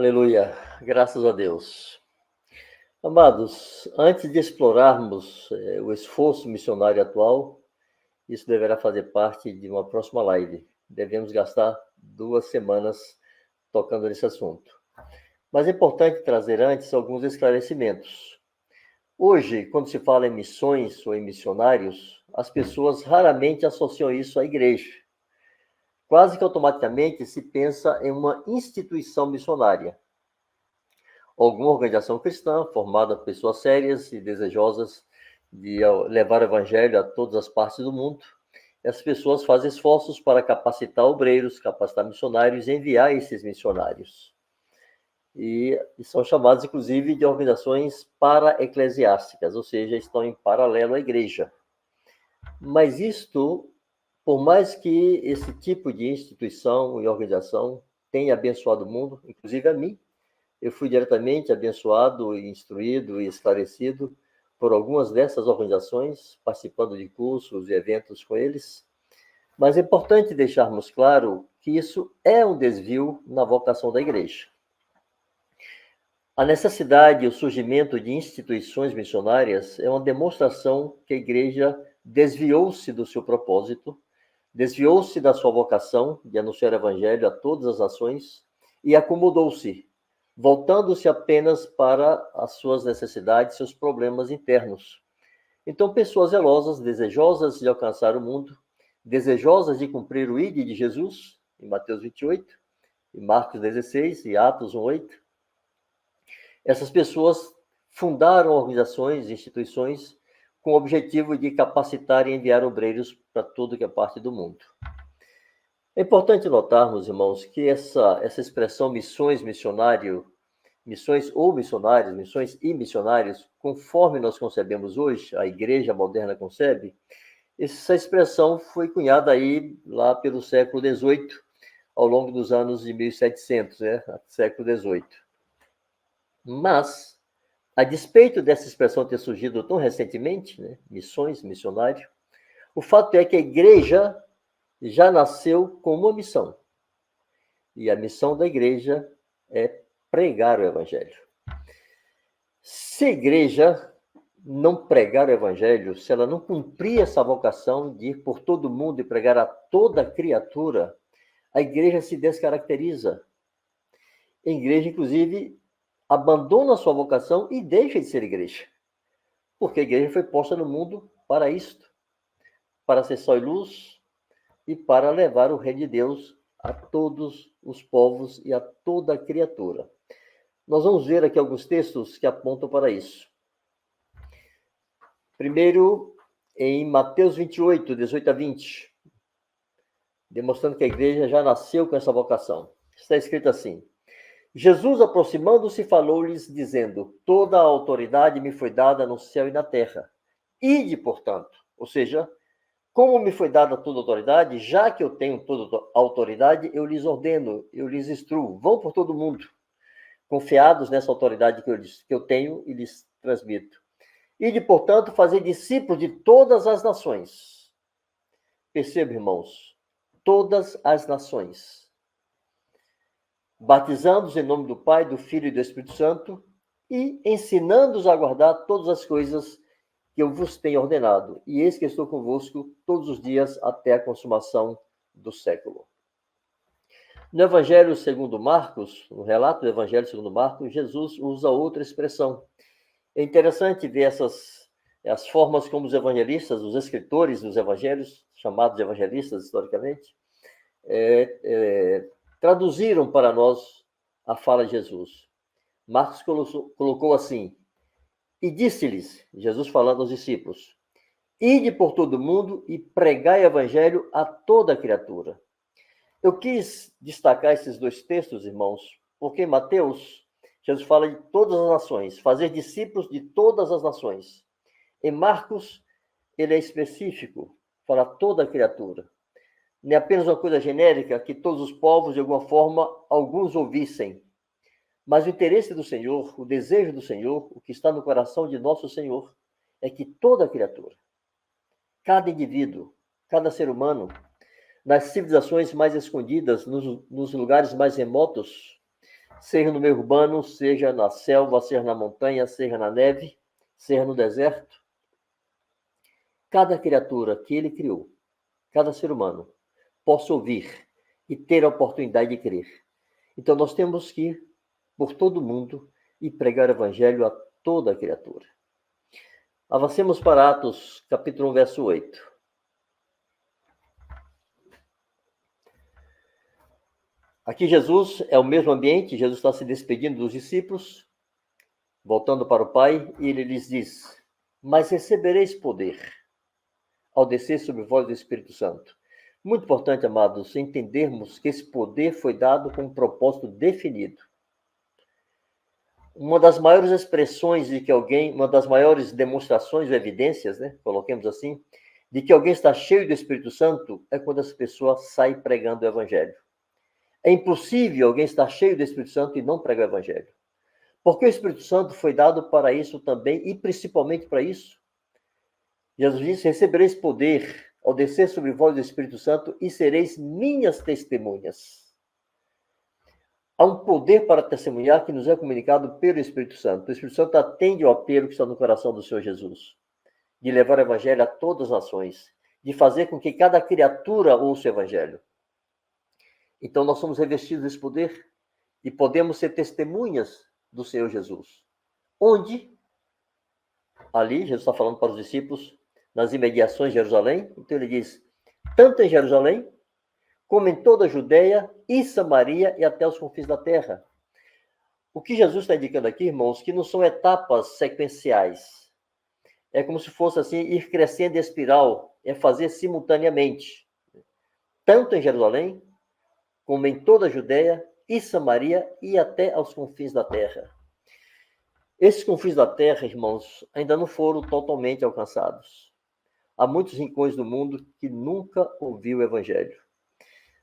Aleluia, graças a Deus. Amados, antes de explorarmos o esforço missionário atual, isso deverá fazer parte de uma próxima live. Devemos gastar 2 semanas tocando nesse assunto. Mas é importante trazer antes alguns esclarecimentos. Hoje, quando se fala em missões ou em missionários, as pessoas raramente associam isso à igreja. Quase que automaticamente se pensa em uma instituição missionária, alguma organização cristã formada por pessoas sérias e desejosas de levar o evangelho a todas as partes do mundo. As pessoas fazem esforços para capacitar obreiros, capacitar missionários e enviar esses missionários. E são chamados, inclusive, de organizações para-eclesiásticas, ou seja, estão em paralelo à igreja. Mas isto, por mais que esse tipo de instituição e organização tenha abençoado o mundo, inclusive a mim, eu fui diretamente abençoado, instruído e esclarecido por algumas dessas organizações, participando de cursos e eventos com eles. Mas é importante deixarmos claro que isso é um desvio na vocação da igreja. A necessidade e o surgimento de instituições missionárias é uma demonstração que a igreja desviou-se do seu propósito, desviou-se da sua vocação de anunciar o evangelho a todas as nações e acomodou-se, voltando-se apenas para as suas necessidades, seus problemas internos. Então, pessoas zelosas, desejosas de alcançar o mundo, desejosas de cumprir o ID de Jesus, em Mateus 28, em Marcos 16 e Atos 1:8, essas pessoas fundaram organizações, instituições, com o objetivo de capacitar e enviar obreiros para tudo que é parte do mundo. É importante notarmos, irmãos, que essa expressão missões, missionário, missões ou missionários, missões e missionários, conforme nós concebemos hoje, a igreja moderna concebe, essa expressão foi cunhada aí lá pelo século XVIII, ao longo dos anos de 1700, século XVIII. Mas, a despeito dessa expressão ter surgido tão recentemente, missões, missionário, o fato é que a igreja já nasceu com uma missão. E a missão da igreja é pregar o evangelho. Se a igreja não pregar o evangelho, se ela não cumprir essa vocação de ir por todo mundo e pregar a toda criatura, a igreja se descaracteriza. A igreja, inclusive, abandona a sua vocação e deixa de ser igreja. Porque a igreja foi posta no mundo para isto, para ser sal e luz e para levar o reino de Deus a todos os povos e a toda a criatura. Nós vamos ver aqui alguns textos que apontam para isso. Primeiro, em Mateus 28, 18 a 20, demonstrando que a igreja já nasceu com essa vocação. Está escrito assim: Jesus, aproximando-se, falou-lhes, dizendo: toda a autoridade me foi dada no céu e na terra. Ide, portanto, ou seja, como me foi dada toda a autoridade, já que eu tenho toda a autoridade, eu lhes ordeno, eu lhes instruo, vão por todo mundo, confiados nessa autoridade que eu tenho e lhes transmito. Ide, portanto, fazer discípulos de todas as nações. Perceba, irmãos, todas as nações. Batizando-os em nome do Pai, do Filho e do Espírito Santo e ensinando-os a guardar todas as coisas que eu vos tenho ordenado. E eis que estou convosco todos os dias até a consumação do século. No Evangelho segundo Marcos, no relato do Evangelho segundo Marcos, Jesus usa outra expressão. É interessante ver as formas como os evangelistas, os escritores dos evangelhos, chamados de evangelistas historicamente, traduziram para nós a fala de Jesus. Marcos colocou assim: e disse-lhes, Jesus falando aos discípulos, ide por todo mundo e pregai o evangelho a toda criatura. Eu quis destacar esses dois textos, irmãos, porque em Mateus, Jesus fala de todas as nações, fazer discípulos de todas as nações. Em Marcos, ele é específico, fala toda criatura. Não é apenas uma coisa genérica que todos os povos, de alguma forma, alguns ouvissem. Mas o interesse do Senhor, o desejo do Senhor, o que está no coração de nosso Senhor, é que toda criatura, cada indivíduo, cada ser humano, nas civilizações mais escondidas, nos lugares mais remotos, seja no meio urbano, seja na selva, seja na montanha, seja na neve, seja no deserto. Cada criatura que ele criou, cada ser humano, possa ouvir e ter a oportunidade de crer. Então nós temos que ir por todo o mundo e pregar o evangelho a toda criatura. Avancemos para Atos, capítulo 1, verso 8. Aqui Jesus é o mesmo ambiente, Jesus está se despedindo dos discípulos, voltando para o Pai, e ele lhes diz: mas recebereis poder ao descer sobre vós o Espírito Santo. Muito importante, amados, entendermos que esse poder foi dado com um propósito definido. Uma das maiores expressões de que alguém, uma das maiores demonstrações ou evidências, né, coloquemos assim, de que alguém está cheio do Espírito Santo é quando essa pessoa sai pregando o Evangelho. É impossível alguém estar cheio do Espírito Santo e não pregar o Evangelho. Porque o Espírito Santo foi dado para isso também, e principalmente para isso. Jesus disse: recebereis poder ao descer sobre vós o Espírito Santo e sereis minhas testemunhas. Há um poder para testemunhar que nos é comunicado pelo Espírito Santo. O Espírito Santo atende ao apelo que está no coração do Senhor Jesus, de levar o Evangelho a todas as nações, de fazer com que cada criatura ouça o Evangelho. Então nós somos revestidos desse poder e podemos ser testemunhas do Senhor Jesus. Onde? Ali, Jesus está falando para os discípulos, nas imediações de Jerusalém. Então ele diz, tanto em Jerusalém, como em toda a Judéia e Samaria e até os confins da terra. O que Jesus está indicando aqui, irmãos, que não são etapas sequenciais. É como se fosse assim, ir crescendo em espiral, é fazer simultaneamente. Tanto em Jerusalém, como em toda a Judéia e Samaria e até aos confins da terra. Esses confins da terra, irmãos, ainda não foram totalmente alcançados. Há muitos rincões do mundo que nunca ouviu o Evangelho.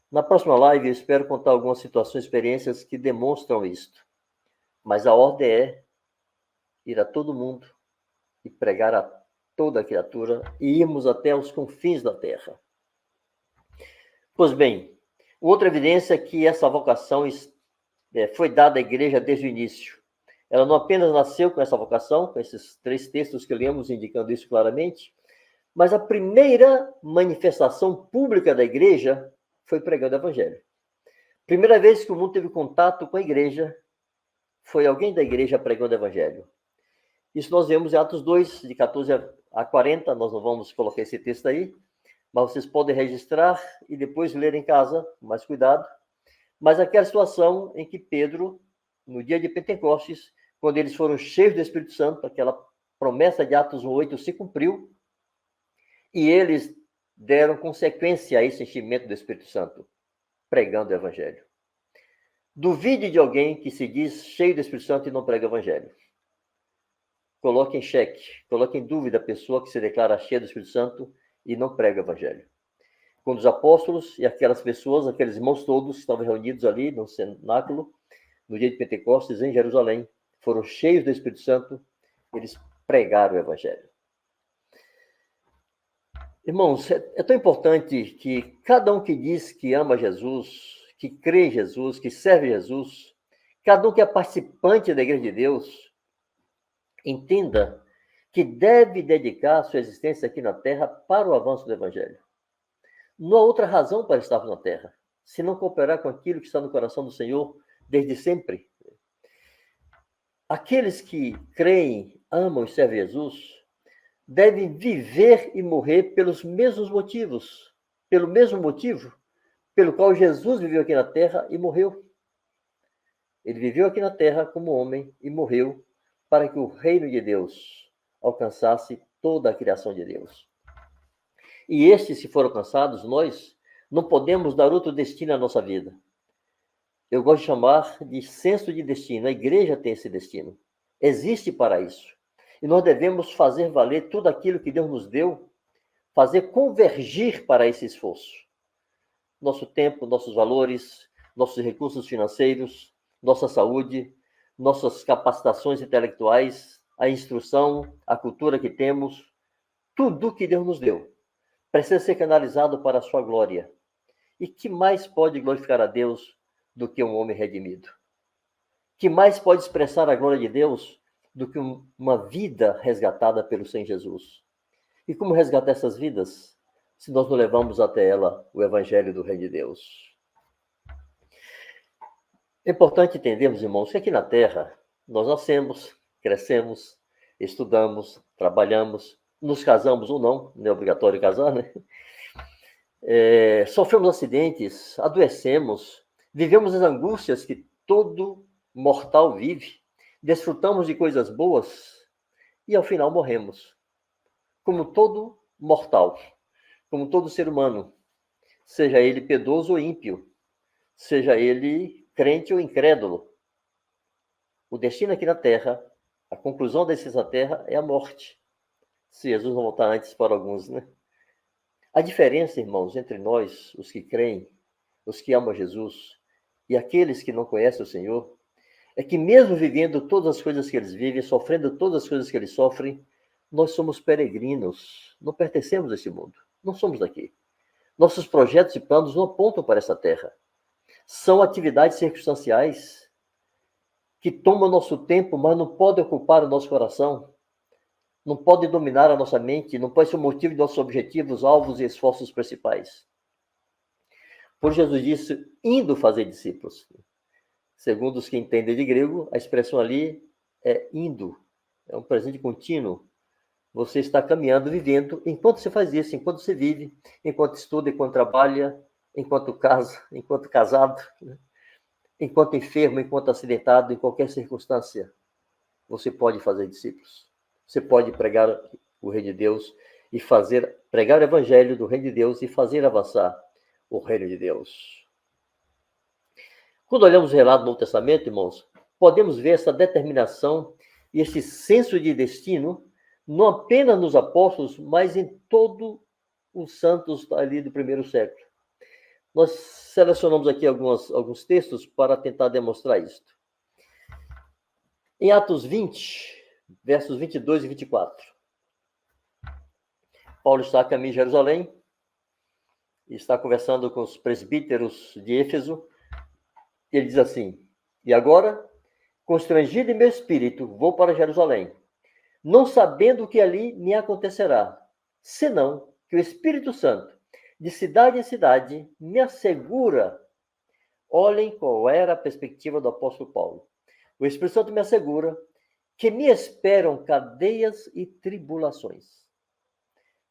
Na próxima live, eu espero contar algumas situações, experiências que demonstram isto. Mas a ordem é ir a todo mundo e pregar a toda criatura e irmos até os confins da terra. Pois bem, outra evidência é que essa vocação foi dada à igreja desde o início. Ela não apenas nasceu com essa vocação, com esses 3 textos que lemos indicando isso claramente, mas a primeira manifestação pública da igreja foi pregando o Evangelho. Primeira vez que o mundo teve contato com a igreja, foi alguém da igreja pregando o Evangelho. Isso nós vemos em Atos 2, de 14 a 40, nós não vamos colocar esse texto aí, mas vocês podem registrar e depois ler em casa, com mais cuidado. Mas aquela situação em que Pedro, no dia de Pentecostes, quando eles foram cheios do Espírito Santo, aquela promessa de Atos 1:8 se cumpriu, e eles deram consequência a esse enchimento do Espírito Santo, pregando o Evangelho. Duvide de alguém que se diz cheio do Espírito Santo e não prega o Evangelho. Coloque em xeque, coloque em dúvida a pessoa que se declara cheia do Espírito Santo e não prega o Evangelho. Quando os apóstolos e aquelas pessoas, aqueles irmãos todos que estavam reunidos ali no cenáculo, no dia de Pentecostes, em Jerusalém, foram cheios do Espírito Santo, eles pregaram o Evangelho. Irmãos, é tão importante que cada um que diz que ama Jesus, que crê em Jesus, que serve Jesus, cada um que é participante da Igreja de Deus, entenda que deve dedicar a sua existência aqui na Terra para o avanço do Evangelho. Não há outra razão para estarmos na Terra, se não cooperar com aquilo que está no coração do Senhor desde sempre. Aqueles que creem, amam e servem Jesus, devem viver e morrer pelos mesmos motivos, pelo mesmo motivo pelo qual Jesus viveu aqui na Terra e morreu. Ele viveu aqui na Terra como homem e morreu para que o reino de Deus alcançasse toda a criação de Deus. E estes, se forem alcançados, nós não podemos dar outro destino à nossa vida. Eu gosto de chamar de senso de destino. A igreja tem esse destino. Existe para isso. E nós devemos fazer valer tudo aquilo que Deus nos deu, fazer convergir para esse esforço. Nosso tempo, nossos valores, nossos recursos financeiros, nossa saúde, nossas capacitações intelectuais, a instrução, a cultura que temos, tudo que Deus nos deu, precisa ser canalizado para a sua glória. E que mais pode glorificar a Deus do que um homem redimido? Que mais pode expressar a glória de Deus do que uma vida resgatada pelo Senhor Jesus? E como resgatar essas vidas se nós não levamos até ela o Evangelho do Reino de Deus? É importante entendermos, irmãos, que aqui na Terra nós nascemos, crescemos, estudamos, trabalhamos, nos casamos ou não é obrigatório casar, né? Sofremos acidentes, adoecemos, vivemos as angústias que todo mortal vive, desfrutamos de coisas boas e ao final morremos. Como todo mortal, como todo ser humano, seja ele piedoso ou ímpio, seja ele crente ou incrédulo. O destino aqui na Terra, a conclusão da existência da Terra é a morte. Se Jesus não voltar antes para alguns, né? A diferença, irmãos, entre nós, os que creem, os que amam Jesus, e aqueles que não conhecem o Senhor, é que mesmo vivendo todas as coisas que eles vivem, sofrendo todas as coisas que eles sofrem, nós somos peregrinos, não pertencemos a esse mundo, não somos daqui. Nossos projetos e planos não apontam para essa terra. São atividades circunstanciais que tomam nosso tempo, mas não podem ocupar o nosso coração, não podem dominar a nossa mente, não pode ser o motivo de nossos objetivos, alvos e esforços principais. Por Jesus disse, indo fazer discípulos. Segundo os que entendem de grego, a expressão ali é indo, é um presente contínuo. Você está caminhando, vivendo, enquanto você faz isso, enquanto você vive, enquanto estuda, enquanto trabalha, enquanto casa, enquanto casado, né? Enquanto enfermo, enquanto acidentado, em qualquer circunstância, você pode fazer discípulos. Você pode pregar o reino de Deus e pregar o evangelho do reino de Deus e fazer avançar o reino de Deus. Quando olhamos o relato do Novo Testamento, irmãos, podemos ver essa determinação e esse senso de destino não apenas nos apóstolos, mas em todos os santos ali do primeiro século. Nós selecionamos aqui alguns textos para tentar demonstrar isto. Em Atos 20, versos 22 e 24. Paulo está a caminho de Jerusalém e está conversando com os presbíteros de Éfeso. E ele diz assim, e agora, constrangido em meu espírito, vou para Jerusalém, não sabendo o que ali me acontecerá, senão que o Espírito Santo, de cidade em cidade, me assegura. Olhem qual era a perspectiva do apóstolo Paulo. O Espírito Santo me assegura que me esperam cadeias e tribulações.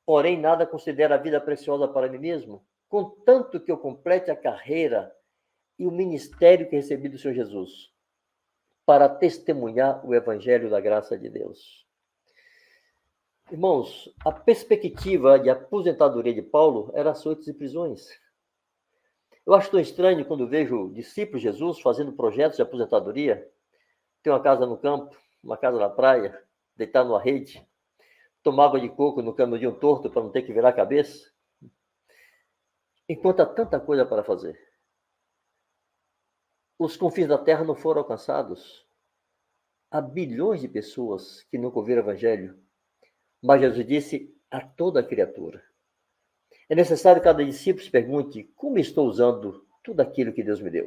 Porém, nada considero a vida preciosa para mim mesmo, contanto que eu complete a carreira e o ministério que recebi do Senhor Jesus, para testemunhar o evangelho da graça de Deus. Irmãos, a perspectiva de aposentadoria de Paulo era açoites e prisões. Eu acho tão estranho quando vejo discípulos de Jesus fazendo projetos de aposentadoria, ter uma casa no campo, uma casa na praia, deitar numa rede, tomar água de coco no canudinho torto para não ter que virar a cabeça, enquanto há tanta coisa para fazer. Os confins da terra não foram alcançados. Há bilhões de pessoas que nunca ouviram o evangelho. Mas Jesus disse a toda criatura. É necessário que cada discípulo se pergunte como estou usando tudo aquilo que Deus me deu.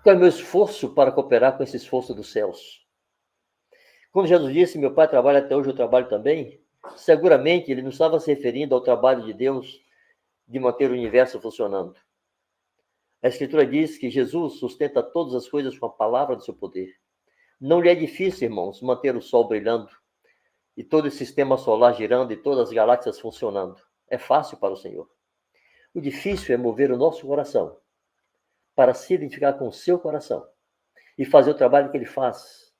Qual é o meu esforço para cooperar com esse esforço dos céus? Quando Jesus disse, meu Pai trabalha até hoje, eu trabalho também, seguramente ele não estava se referindo ao trabalho de Deus de manter o universo funcionando. A Escritura diz que Jesus sustenta todas as coisas com a palavra do seu poder. Não lhe é difícil, irmãos, manter o sol brilhando, e todo o sistema solar girando, e todas as galáxias funcionando. É fácil para o Senhor. O difícil é mover o nosso coração para se identificar com o seu coração e fazer o trabalho que ele faz,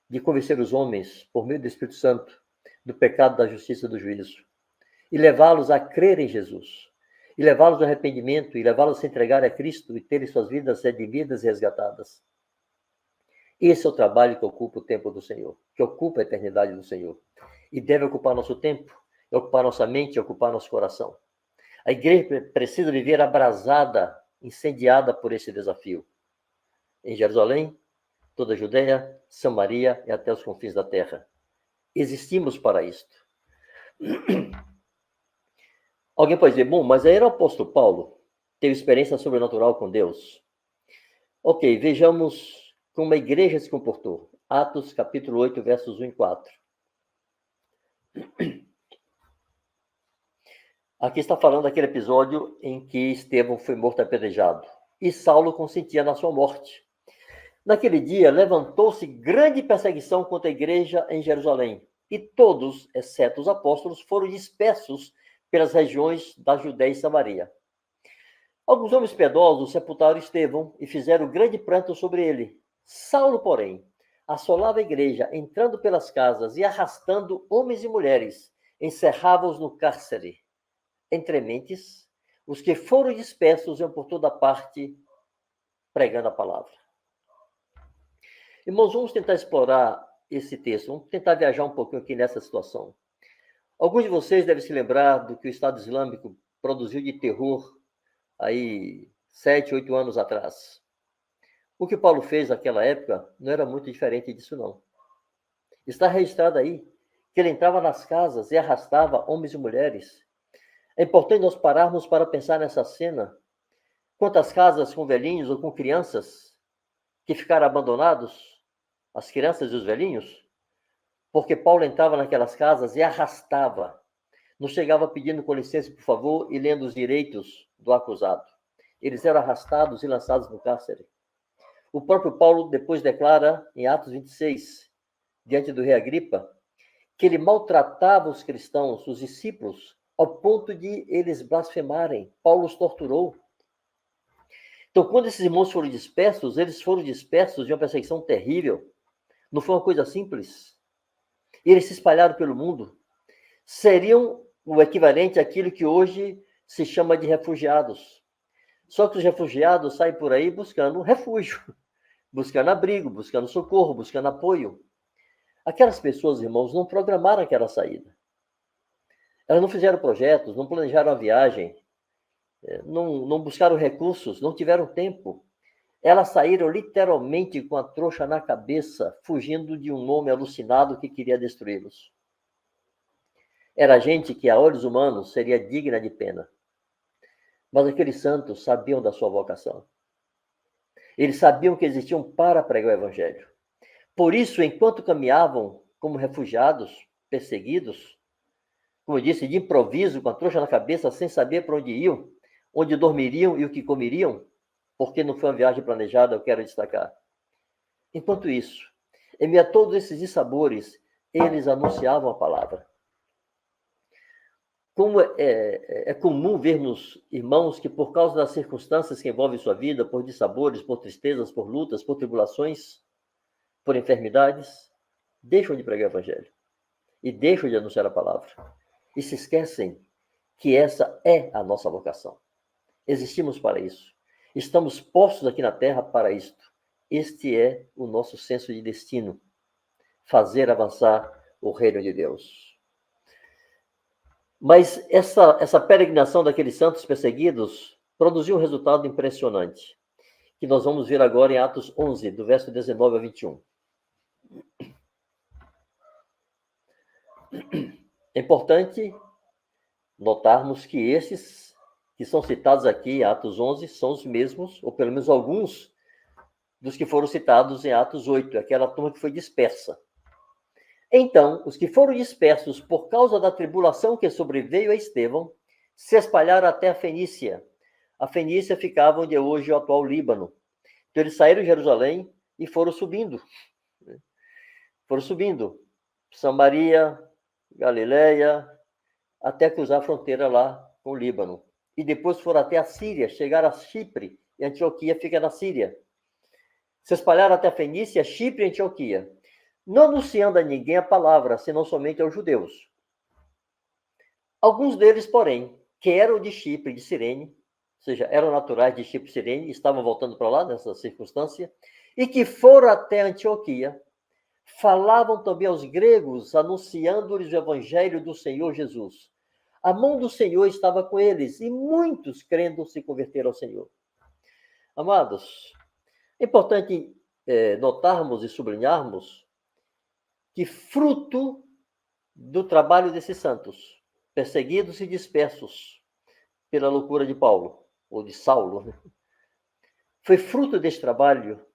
de convencer os homens, por meio do Espírito Santo, do pecado, da justiça e do juízo, e levá-los a crer em Jesus, e levá-los ao arrependimento, e levá-los a se entregar a Cristo e terem suas vidas redimidas e resgatadas. Esse é o trabalho que ocupa o tempo do Senhor, que ocupa a eternidade do Senhor. E deve ocupar nosso tempo, ocupar nossa mente, ocupar nosso coração. A igreja precisa viver abrasada, incendiada por esse desafio. Em Jerusalém, toda a Judeia, Samaria e até os confins da terra. Existimos para isto. Alguém pode dizer, bom, mas aí era o apóstolo Paulo, teve experiência sobrenatural com Deus. Ok, vejamos como a igreja se comportou. Atos, capítulo 8, versos 1 e 4. Aqui está falando daquele episódio em que Estevão foi morto apedrejado e Saulo consentia na sua morte. Naquele dia, levantou-se grande perseguição contra a igreja em Jerusalém, e todos, exceto os apóstolos, foram dispersos pelas regiões da Judéia e Samaria. Alguns homens piedosos sepultaram Estevão e fizeram grande pranto sobre ele. Saulo, porém, assolava a igreja, entrando pelas casas e arrastando homens e mulheres, encerrava-os no cárcere. Entre mentes, os que foram dispersos iam por toda parte pregando a palavra. Irmãos, vamos tentar explorar esse texto, vamos tentar viajar um pouquinho aqui nessa situação. Alguns de vocês devem se lembrar do que o Estado Islâmico produziu de terror aí 7, 8 anos atrás. O que Paulo fez naquela época não era muito diferente disso, não. Está registrado aí que ele entrava nas casas e arrastava homens e mulheres. É importante nós pararmos para pensar nessa cena. Quantas casas com velhinhos ou com crianças que ficaram abandonados, as crianças e os velhinhos, porque Paulo entrava naquelas casas e arrastava. Não chegava pedindo com licença, por favor, e lendo os direitos do acusado. Eles eram arrastados e lançados no cárcere. O próprio Paulo depois declara, em Atos 26, diante do rei Agripa, que ele maltratava os cristãos, os discípulos, ao ponto de eles blasfemarem. Paulo os torturou. Então, quando esses irmãos foram dispersos, eles foram dispersos de uma perseguição terrível. Não foi uma coisa simples. E eles se espalharam pelo mundo. Seriam o equivalente àquilo que hoje se chama de refugiados. Só que os refugiados saem por aí buscando refúgio, buscando abrigo, buscando socorro, buscando apoio. Aquelas pessoas, irmãos, não programaram aquela saída. Elas não fizeram projetos, não planejaram a viagem, não buscaram recursos, não tiveram tempo. Elas saíram literalmente com a trouxa na cabeça, fugindo de um homem alucinado que queria destruí-los. Era gente que, a olhos humanos, seria digna de pena. Mas aqueles santos sabiam da sua vocação. Eles sabiam que existiam para pregar o evangelho. Por isso, enquanto caminhavam como refugiados, perseguidos, como eu disse, de improviso, com a trouxa na cabeça, sem saber para onde iam, onde dormiriam e o que comeriam, porque não foi uma viagem planejada, eu quero destacar. Enquanto isso, em meio a todos esses dissabores, eles anunciavam a palavra. Como é comum vermos irmãos que, por causa das circunstâncias que envolvem sua vida, por dissabores, por tristezas, por lutas, por tribulações, por enfermidades, deixam de pregar o evangelho e deixam de anunciar a palavra. E se esquecem que essa é a nossa vocação. Existimos para isso. Estamos postos aqui na terra para isto. Este é o nosso senso de destino. Fazer avançar o reino de Deus. Mas essa peregrinação daqueles santos perseguidos produziu um resultado impressionante, que nós vamos ver agora em Atos 11, do verso 19 a 21. É importante notarmos que esses que são citados aqui em Atos 11 são os mesmos, ou pelo menos alguns, dos que foram citados em Atos 8, aquela turma que foi dispersa. Então, os que foram dispersos por causa da tribulação que sobreveio a Estevão, se espalharam até a Fenícia. A Fenícia ficava onde é hoje o atual Líbano. Então, eles saíram de Jerusalém e foram subindo. Foram subindo. Samaria, Galileia, até cruzar a fronteira lá com o Líbano. E depois foram até a Síria, chegaram a Chipre, e Antioquia fica na Síria. Se espalharam até a Fenícia, Chipre e Antioquia, não anunciando a ninguém a palavra, senão somente aos judeus. Alguns deles, porém, que eram de Chipre e de Cirene, ou seja, eram naturais de Chipre e Cirene, estavam voltando para lá nessa circunstância, e que foram até Antioquia, falavam também aos gregos, anunciando-lhes o evangelho do Senhor Jesus. A mão do Senhor estava com eles, e muitos, crendo, se converteram ao Senhor. Amados, é importante notarmos e sublinharmos que, fruto do trabalho desses santos, perseguidos e dispersos pela loucura de Paulo, ou de Saulo, Foi fruto desse trabalho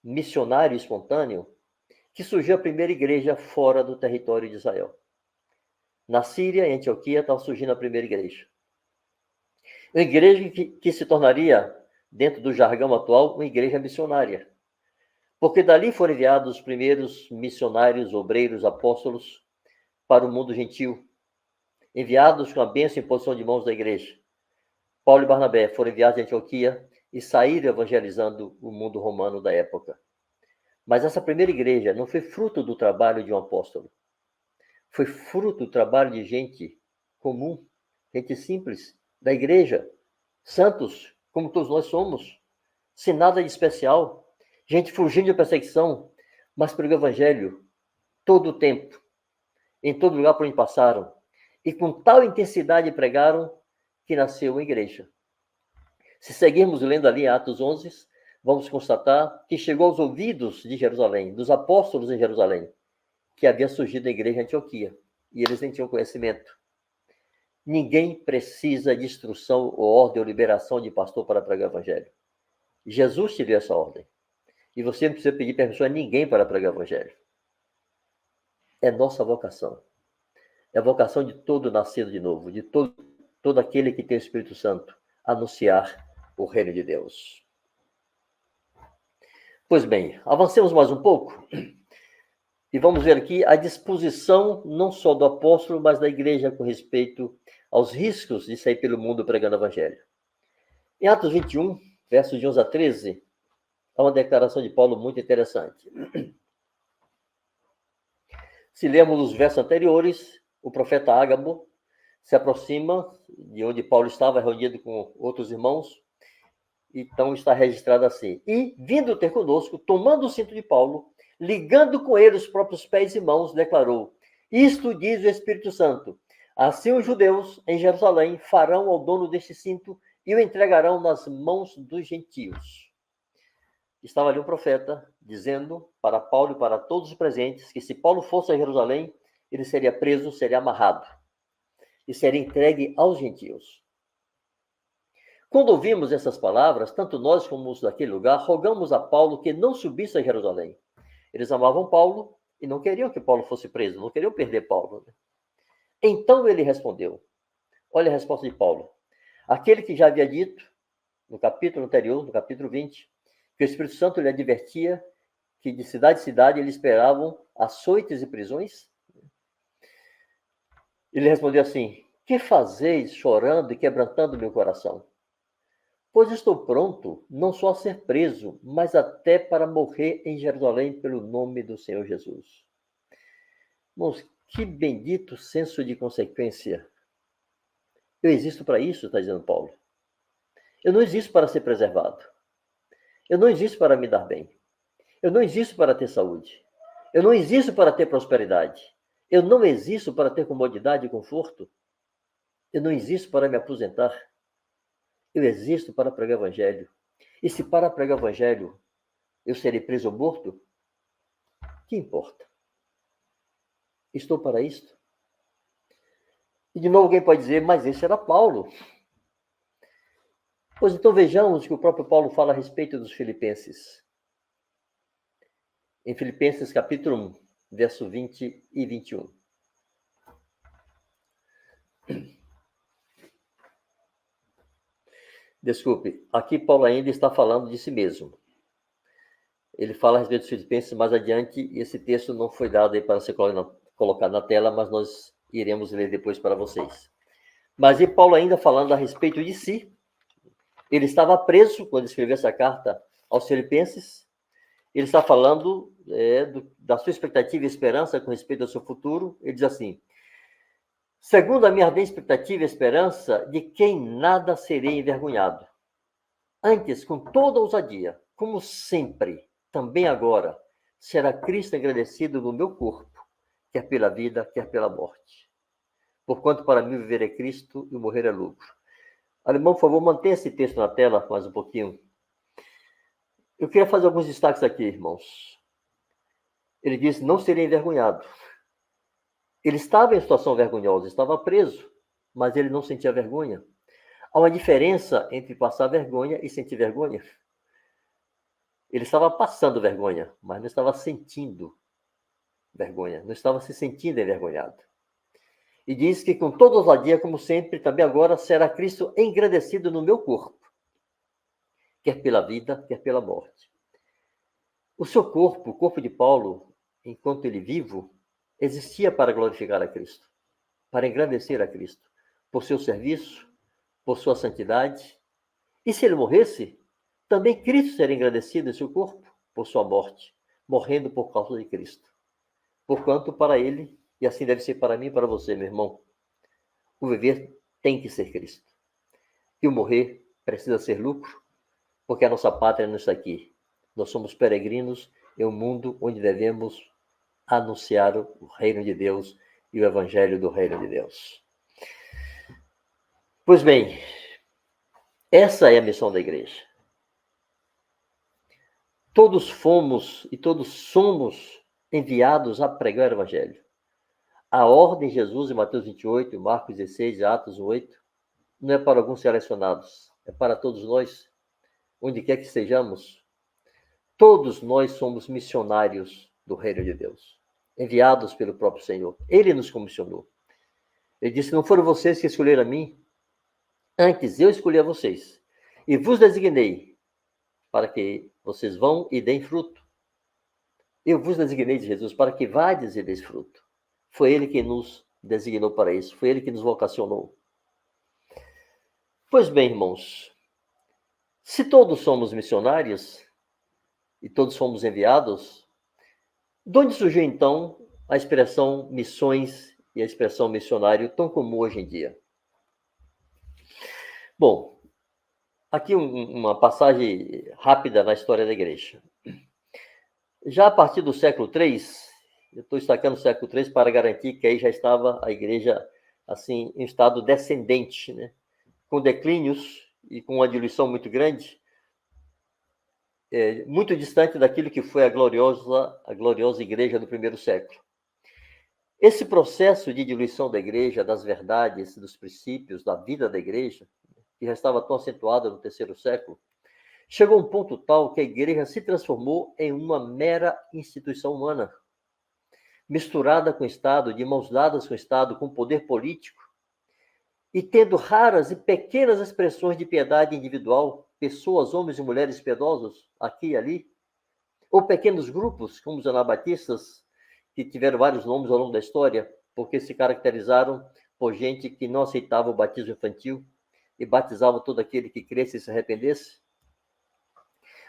missionário espontâneo que surgiu a primeira igreja fora do território de Israel. Na Síria, em Antioquia, estava surgindo a primeira igreja. Uma igreja que se tornaria, dentro do jargão atual, uma igreja missionária. Porque dali foram enviados os primeiros missionários, obreiros, apóstolos para o mundo gentil, enviados com a bênção e imposição de mãos da igreja. Paulo e Barnabé foram enviados de Antioquia e saíram evangelizando o mundo romano da época. Mas essa primeira igreja não foi fruto do trabalho de um apóstolo. Foi fruto do trabalho de gente comum, gente simples, da igreja, santos, como todos nós somos, sem nada de especial, gente fugindo de perseguição, mas pregou o evangelho todo o tempo, em todo lugar por onde passaram, e com tal intensidade pregaram que nasceu uma igreja. Se seguirmos lendo ali Atos 11, vamos constatar que chegou aos ouvidos de Jerusalém, dos apóstolos em Jerusalém, que havia surgido a igreja em Antioquia, e eles nem tinham conhecimento. Ninguém precisa de instrução ou ordem ou liberação de pastor para pregar o evangelho. Jesus te deu essa ordem. E você não precisa pedir permissão a ninguém para pregar o evangelho. É nossa vocação. É a vocação de todo nascido de novo, de todo aquele que tem o Espírito Santo, anunciar o reino de Deus. Pois bem, avancemos mais um pouco e vamos ver aqui a disposição não só do apóstolo, mas da igreja com respeito aos riscos de sair pelo mundo pregando o evangelho. Em Atos 21, versos de 11 a 13, há uma declaração de Paulo muito interessante. Se lermos os versos anteriores, o profeta Ágabo se aproxima de onde Paulo estava reunido com outros irmãos. Então está registrado assim: e vindo ter conosco, tomando o cinto de Paulo, ligando com ele os próprios pés e mãos, declarou: isto diz o Espírito Santo, assim os judeus em Jerusalém farão ao dono deste cinto e o entregarão nas mãos dos gentios. Estava ali um profeta dizendo para Paulo e para todos os presentes que se Paulo fosse a Jerusalém, ele seria preso, seria amarrado e seria entregue aos gentios. Quando ouvimos essas palavras, tanto nós como os daquele lugar, rogamos a Paulo que não subisse a Jerusalém. Eles amavam Paulo e não queriam que Paulo fosse preso, não queriam perder Paulo. Então ele respondeu, olha a resposta de Paulo, aquele que já havia dito, no capítulo anterior, no capítulo 20, que o Espírito Santo lhe advertia que de cidade em cidade eles esperavam açoites e prisões. Ele respondeu assim, que fazeis chorando e quebrantando meu coração? Pois estou pronto, não só a ser preso, mas até para morrer em Jerusalém pelo nome do Senhor Jesus. Irmãos, que bendito senso de consequência. Eu existo para isso, está dizendo Paulo. Eu não existo para ser preservado. Eu não existo para me dar bem. Eu não existo para ter saúde. Eu não existo para ter prosperidade. Eu não existo para ter comodidade e conforto. Eu não existo para me aposentar. Eu existo para pregar o evangelho. E se para pregar o evangelho eu serei preso ou morto, que importa? Estou para isto? E de novo alguém pode dizer, mas esse era Paulo. Pois então vejamos o que o próprio Paulo fala a respeito dos filipenses. Em Filipenses capítulo 1, verso 20 e 21. Desculpe, aqui Paulo ainda está falando de si mesmo. Ele fala a respeito dos filipenses mais adiante, e esse texto não foi dado aí para ser colocado na tela, mas nós iremos ler depois para vocês. Mas e Paulo ainda falando a respeito de si. Ele estava preso quando escreveu essa carta aos filipenses. Ele está falando da sua expectativa e esperança com respeito ao seu futuro. Ele diz assim, segundo a minha ardente expectativa e esperança, de quem nada serei envergonhado. Antes, com toda ousadia, como sempre, também agora, será Cristo agradecido no meu corpo, quer pela vida, quer pela morte. Porquanto para mim viver é Cristo e morrer é lucro. Alemão, por favor, mantenha esse texto na tela mais um pouquinho. Eu queria fazer alguns destaques aqui, irmãos. Ele diz, não serei envergonhado. Ele estava em situação vergonhosa, estava preso, mas ele não sentia vergonha. Há uma diferença entre passar vergonha e sentir vergonha. Ele estava passando vergonha, mas não estava sentindo vergonha, não estava se sentindo envergonhado. E diz que com toda ousadia, como sempre, também agora será Cristo engrandecido no meu corpo, quer pela vida, quer pela morte. O seu corpo, o corpo de Paulo, enquanto ele vivo, existia para glorificar a Cristo, para engrandecer a Cristo, por seu serviço, por sua santidade. E se ele morresse, também Cristo seria engrandecido em seu corpo, por sua morte, morrendo por causa de Cristo. Porquanto, para ele, e assim deve ser para mim e para você, meu irmão, o viver tem que ser Cristo. E o morrer precisa ser lucro, porque a nossa pátria não está aqui. Nós somos peregrinos em um mundo onde devemos anunciar o reino de Deus e o evangelho do reino de Deus. Pois bem, essa é a missão da igreja. Todos fomos e todos somos enviados a pregar o evangelho. A ordem de Jesus em Mateus 28, Marcos 16, Atos 8, não é para alguns selecionados, é para todos nós, onde quer que estejamos. Todos nós somos missionários do reino de Deus, enviados pelo próprio Senhor. Ele nos comissionou. Ele disse: não foram vocês que escolheram a mim, antes eu escolhi a vocês, e vos designei para que vocês vão e deem fruto. Eu vos designei, de Jesus, para que vades e deis fruto. Foi ele que nos designou para isso, foi ele que nos vocacionou. Pois bem, irmãos, se todos somos missionários e todos fomos enviados, de onde surgiu então a expressão missões e a expressão missionário tão comum hoje em dia? Bom, aqui uma passagem rápida na história da igreja. Já a partir do século III, eu estou destacando o século III para garantir que aí já estava a igreja assim em estado descendente, né? Com declínios e com uma diluição muito grande, muito distante daquilo que foi a gloriosa igreja do primeiro século. Esse processo de diluição da igreja, das verdades, dos princípios, da vida da igreja, que já estava tão acentuada no terceiro século, chegou a um ponto tal que a igreja se transformou em uma mera instituição humana, misturada com o Estado, de mãos dadas com o Estado, com o poder político, e tendo raras e pequenas expressões de piedade individual, pessoas, homens e mulheres piedosos, aqui e ali, ou pequenos grupos, como os anabatistas, que tiveram vários nomes ao longo da história, porque se caracterizaram por gente que não aceitava o batismo infantil e batizava todo aquele que cresce e se arrependesse.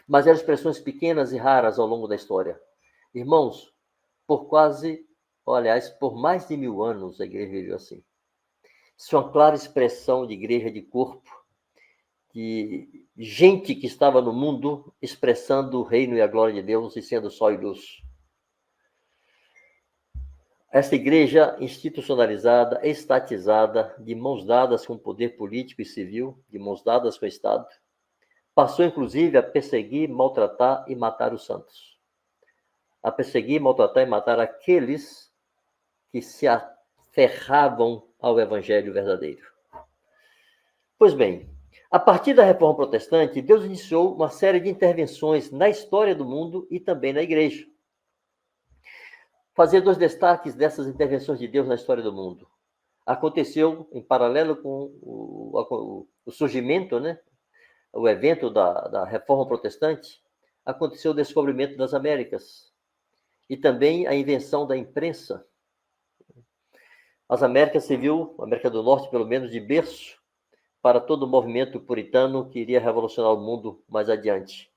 Mas eram expressões pequenas e raras ao longo da história. Irmãos, por mais de 1000 anos a igreja viveu assim. Isso é uma clara expressão de igreja de corpo, de gente que estava no mundo expressando o reino e a glória de Deus e sendo sal e luz. Esta igreja institucionalizada, estatizada, de mãos dadas com o poder político e civil, de mãos dadas com o Estado, passou inclusive a perseguir, maltratar e matar os santos. A perseguir, maltratar e matar aqueles que se aferravam ao evangelho verdadeiro. Pois bem, a partir da Reforma Protestante, Deus iniciou uma série de intervenções na história do mundo e também na igreja. Fazer 2 destaques dessas intervenções de Deus na história do mundo. Aconteceu em paralelo com o surgimento, né? O evento da Reforma Protestante, aconteceu o descobrimento das Américas e também a invenção da imprensa. As Américas serviu, a América do Norte pelo menos, de berço para todo o movimento puritano que iria revolucionar o mundo mais adiante.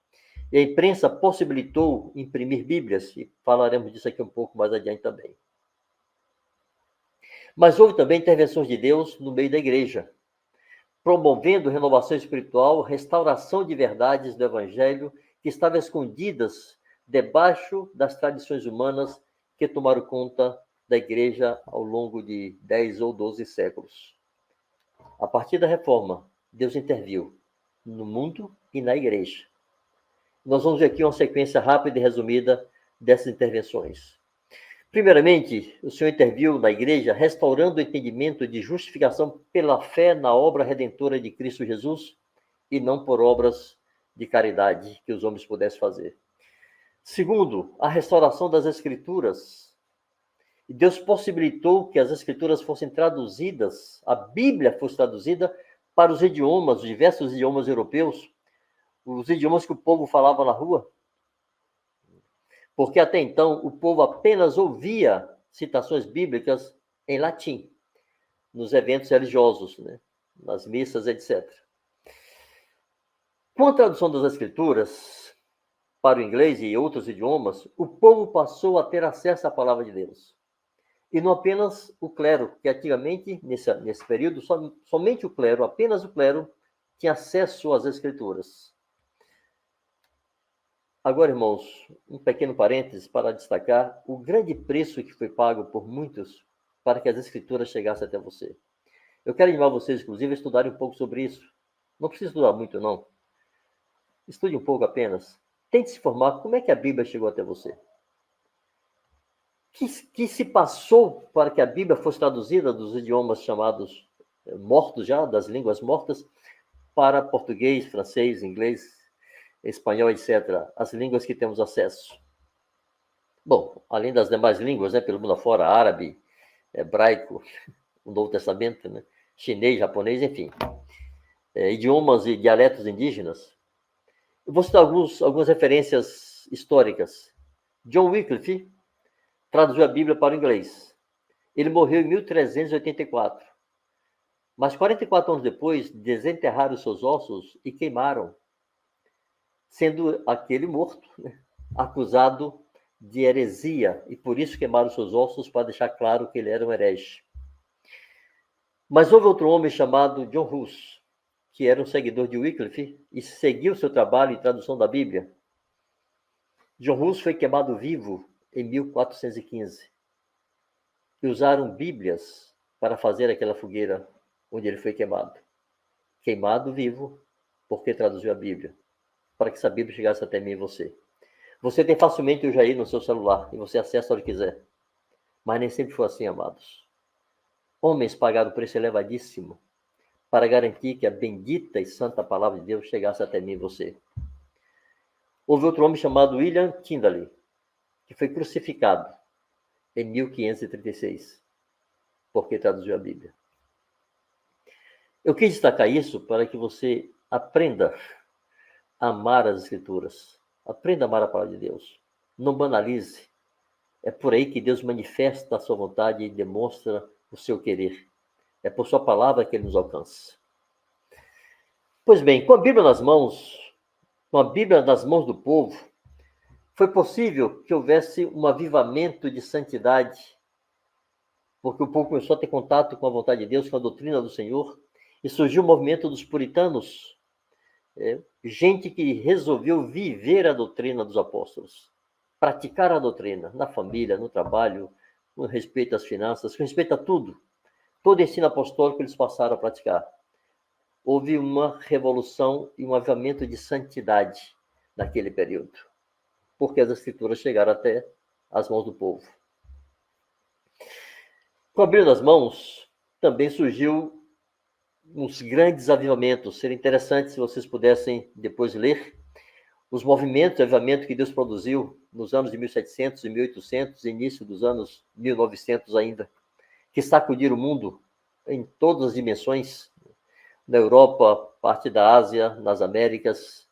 E a imprensa possibilitou imprimir Bíblias, e falaremos disso aqui um pouco mais adiante também. Mas houve também intervenções de Deus no meio da igreja, promovendo renovação espiritual, restauração de verdades do Evangelho que estavam escondidas debaixo das tradições humanas que tomaram conta da igreja ao longo de 10 ou 12 séculos. A partir da Reforma, Deus interviu no mundo e na igreja. Nós vamos ver aqui uma sequência rápida e resumida dessas intervenções. Primeiramente, o Senhor interviu na igreja, restaurando o entendimento de justificação pela fé na obra redentora de Cristo Jesus e não por obras de caridade que os homens pudessem fazer. Segundo, a restauração das Escrituras. E Deus possibilitou que as Escrituras fossem traduzidas, a Bíblia fosse traduzida para os idiomas, os diversos idiomas europeus, os idiomas que o povo falava na rua. Porque até então o povo apenas ouvia citações bíblicas em latim, nos eventos religiosos, né? Nas missas, etc. Com a tradução das Escrituras para o inglês e outros idiomas, o povo passou a ter acesso à palavra de Deus. E não apenas o clero, que antigamente, nesse período, somente o clero, apenas o clero, tinha acesso às Escrituras. Agora, irmãos, um pequeno parênteses para destacar o grande preço que foi pago por muitos para que as Escrituras chegassem até você. Eu quero animar vocês, inclusive, a estudarem um pouco sobre isso. Não precisa estudar muito, não. Estude um pouco apenas. Tente se informar como é que a Bíblia chegou até você. Que se passou para que a Bíblia fosse traduzida dos idiomas chamados mortos já, das línguas mortas, para português, francês, inglês, espanhol, etc. As línguas que temos acesso. Bom, além das demais línguas, né, pelo mundo afora, árabe, hebraico, o Novo Testamento, né, chinês, japonês, enfim. Idiomas e dialetos indígenas. Eu vou citar algumas referências históricas. John Wycliffe traduziu a Bíblia para o inglês. Ele morreu em 1384. Mas 44 anos depois, desenterraram os seus ossos e queimaram, sendo aquele morto, né, acusado de heresia, e por isso queimaram os seus ossos, para deixar claro que ele era um herege. Mas houve outro homem chamado John Hus, que era um seguidor de Wycliffe e seguiu seu trabalho em tradução da Bíblia. John Hus foi queimado vivo em 1415. E usaram Bíblias para fazer aquela fogueira onde ele foi queimado. Queimado vivo, porque traduziu a Bíblia, para que essa Bíblia chegasse até mim e você. Você tem facilmente o Jair no seu celular, e você acessa a hora que quiser. Mas nem sempre foi assim, amados. Homens pagaram um preço elevadíssimo para garantir que a bendita e santa palavra de Deus chegasse até mim e você. Houve outro homem chamado William Tyndale, que foi crucificado em 1536, porque traduziu a Bíblia. Eu quis destacar isso para que você aprenda a amar as Escrituras. Aprenda a amar a palavra de Deus. Não banalize. É por aí que Deus manifesta a sua vontade e demonstra o seu querer. É por sua palavra que ele nos alcança. Pois bem, com a Bíblia nas mãos do povo, foi possível que houvesse um avivamento de santidade, porque o povo começou a ter contato com a vontade de Deus, com a doutrina do Senhor, e surgiu o movimento dos puritanos, gente que resolveu viver a doutrina dos apóstolos, praticar a doutrina na família, no trabalho, com respeito às finanças, com respeito a tudo. Todo ensino apostólico eles passaram a praticar. Houve uma revolução e um avivamento de santidade naquele período, porque as Escrituras chegaram até as mãos do povo. Com a Bíblia nas mãos, também surgiu uns grandes avivamentos. Seria interessante se vocês pudessem depois ler os movimentos de avivamento que Deus produziu nos anos de 1700 e 1800, início dos anos 1900 ainda, que sacudiram o mundo em todas as dimensões, na Europa, parte da Ásia, nas Américas.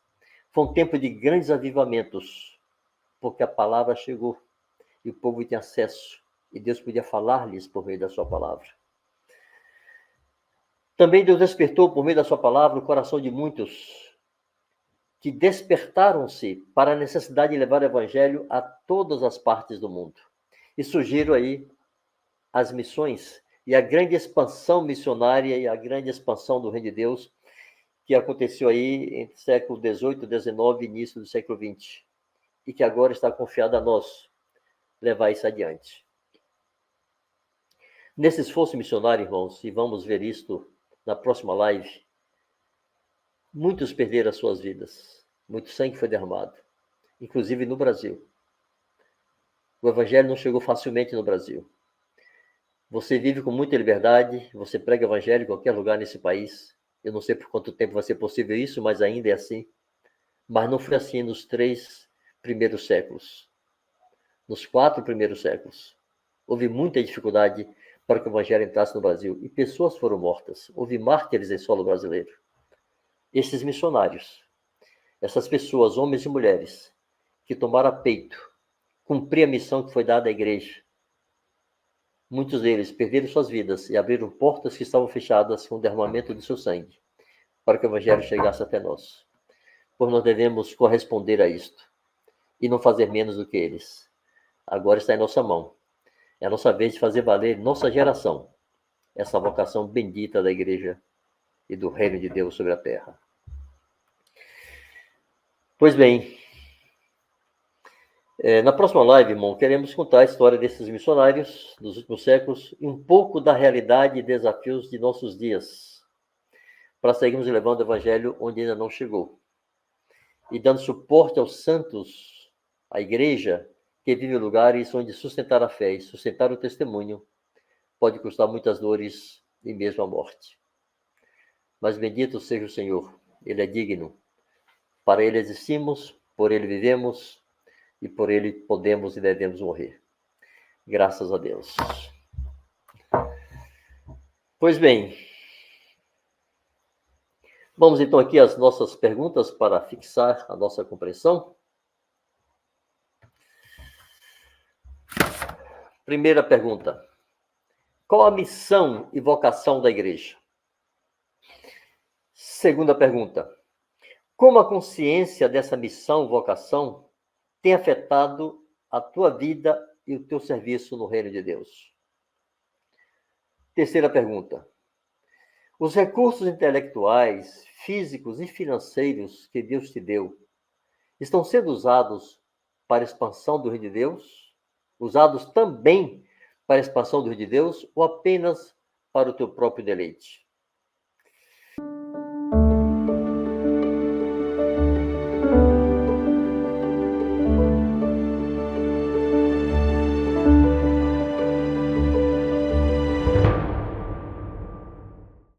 Foi um tempo de grandes avivamentos, porque a palavra chegou e o povo tinha acesso, e Deus podia falar-lhes por meio da sua palavra. Também Deus despertou por meio da sua palavra o coração de muitos que despertaram-se para a necessidade de levar o evangelho a todas as partes do mundo. E surgiram aí as missões e a grande expansão missionária e a grande expansão do reino de Deus, que aconteceu aí entre o século XVIII, XIX e início do século XX, e que agora está confiada a nós levar isso adiante. Nesse esforço missionário, irmãos, e vamos ver isto na próxima live, muitos perderam as suas vidas, muito sangue foi derramado, inclusive no Brasil. O evangelho não chegou facilmente no Brasil. Você vive com muita liberdade, você prega evangelho em qualquer lugar nesse país. Eu não sei por quanto tempo vai ser possível isso, mas ainda é assim. Mas não foi assim nos 3 primeiros séculos. Nos 4 primeiros séculos. Houve muita dificuldade para que o evangelho entrasse no Brasil. E pessoas foram mortas. Houve mártires em solo brasileiro. Esses missionários, essas pessoas, homens e mulheres, que tomaram a peito, cumprir a missão que foi dada à igreja. Muitos deles perderam suas vidas e abriram portas que estavam fechadas com o derramamento do seu sangue, para que o evangelho chegasse até nós. Pois nós devemos corresponder a isto e não fazer menos do que eles. Agora está em nossa mão. É a nossa vez de fazer valer nossa geração, essa vocação bendita da igreja e do reino de Deus sobre a terra. Pois bem, na próxima live, irmão, queremos contar a história desses missionários dos últimos séculos e um pouco da realidade e desafios de nossos dias, para seguirmos levando o evangelho onde ainda não chegou e dando suporte aos santos, à igreja, que vive em lugares onde sustentar a fé e sustentar o testemunho pode custar muitas dores e mesmo a morte. Mas bendito seja o Senhor, Ele é digno. Para Ele existimos, por Ele vivemos e por Ele podemos e devemos morrer. Graças a Deus. Pois bem, vamos então aqui às nossas perguntas para fixar a nossa compreensão. Primeira pergunta: qual a missão e vocação da igreja? Segunda pergunta: como a consciência dessa missão e vocação tem afetado a tua vida e o teu serviço no reino de Deus? Terceira pergunta: os recursos intelectuais, físicos e financeiros que Deus te deu estão sendo usados para a expansão do reino de Deus? Usados também para a expansão do reino de Deus ou apenas para o teu próprio deleite?